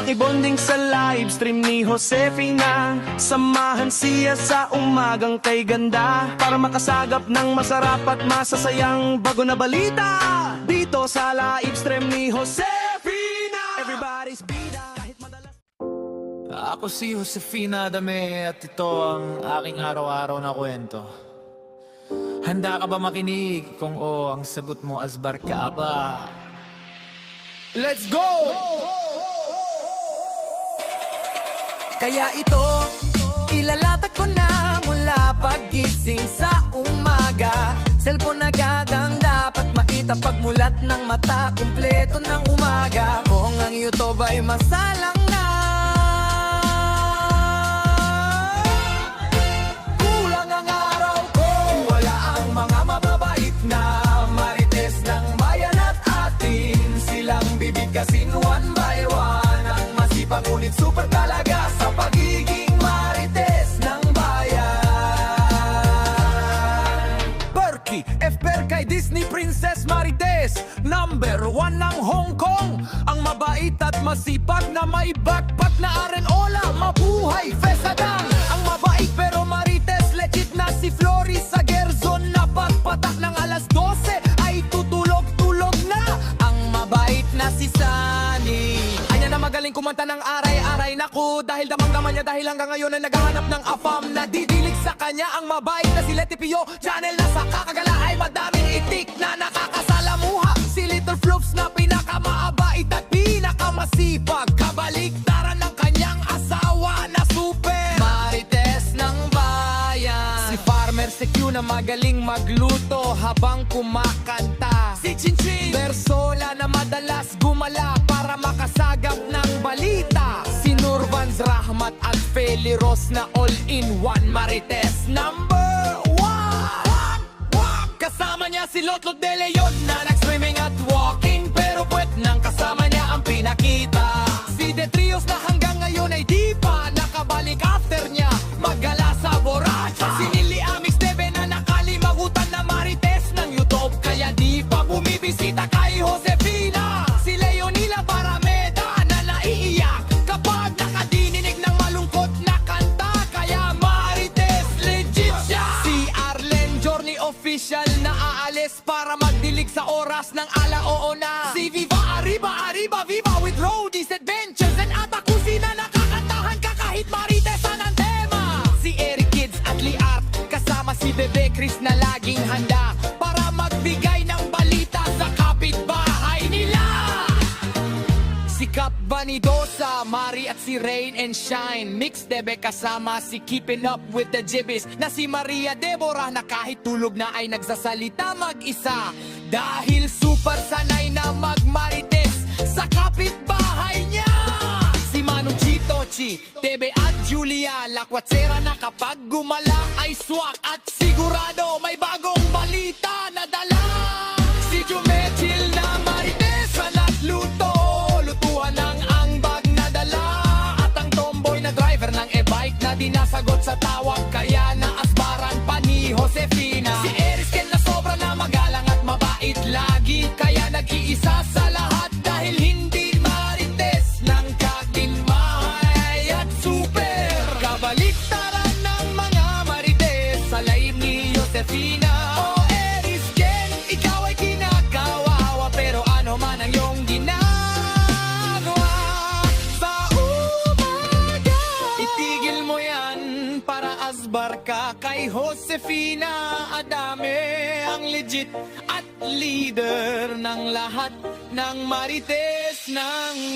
Makibonding sa live stream ni Josefina, samahan siya sa umagang kay ganda, para makasagap ng masarap at masasayang bago na balita. Dito sa live stream ni Josefina, everybody's bida kahit madalas. Ako si Josefina Adame at ito ang aking araw-araw na kwento. Handa ka ba makinig? Kung oo, ang sagot mo asbar ka ba? Let's go! Kaya ito, ilalatag ko na mula paggising sa umaga. Cellphone agad ang dapat maitapagmulat ng mata, kumpleto ng umaga. Kung ang YouTube ay masalang na, kulang ang araw ko. Wala ang mga mababait na marites ng bayan at atin. Silang bibigkasin one by one, ang masipag ngunit super talaga sa pagiging marites ng bayan. Perky, FPR kay Disney Princess Marites, number 1 ng Hong Kong. Ang mabait at masipag na may backpack na arenola, mabuhay Fesadang. Ang mabait pero marites, legit na si Floris sa Gerzon, na pagpatak ng alas 12 ay tutulog-tulog na. Ang mabait na si Sunny, anya na magaling kumanta ng aray-aray. Naku, dahil damang-dama niya, dahil hanggang ngayon ay naghahanap ng afam. Nadidilig sa kanya ang mabait na si Leti Pio. Channel na sa kakagala ay madaming itik na nakakasalamuha. Si Little Flops na pinakamaabait at pinakamasipag, kabaliktaran ng kanyang asawa na super marites ng bayan. Si Farmer si Q na magaling magluto habang kumakanta. Si Chinchin Bersola na madalas gumala para makasagap ng balita. Si Nurvans Rahmat at Feli Ros na all-in-one marites number 1. Kasama niya si Lotlot de Leon na nag-swimming at walking, pero puwet nang kasama niya ang pinakita. Si Detrios na hanggang ngayon ay di pa nakabalik after niya maggala sa Borracha. Si Nili Amix Debe na nakalimagutan na marites ng YouTube, kaya di pa bumibisita kay Josefina. Si Leonila Barameda na naiiyak kapag nakadininig ng malungkot na kanta, kaya marites legit siya. Si Arlen Journey official na aalis para magdilig sa oras ng alaoo na. Si Viva Arriba Arriba Viva with Roadies Adventures and Atakusi na nakakantahan ka kahit maritesan ang tema. Si Eric Kids at Liart kasama si Bebe Chris na laging handa para magbigay ng balita sa kapitbahay nila. Si Cap Vanidosa, Mari at si Rain and Shine, Mix Debe kasama si Keeping Up with the Jibbies na si Maria Deborah na kahit tulog na ay nagsasalita mag-isa, dahil super sanay na magmarites sa kapitbahay niya. Si Manu Chito, Chi, Tebe at Julia Lakwatsera na kapag gumala ay swak at sigurado may bagong balita na dala. Si Jumechil na marites na nagluto, lutuan ng angbag na dala, at ang tomboy na driver ng e-bike na dinasagot sa tawag, kaya naasbaran pa ni Josefina. Si Erisken na sobra na magalang at mabait lagi, kaya nag-iisa sa lahat dahil hindi marites ng kaginmahay at super. Kabaliktaran ng mga marites sa laim ni Josefina. O Erisken, ikaw ay kinakawawa, pero ano man ang iyong ginagawa sa umaga, itigil mo yan para asbar ka kay Josefina Adame, ang legit at leader ng lahat ng marites ng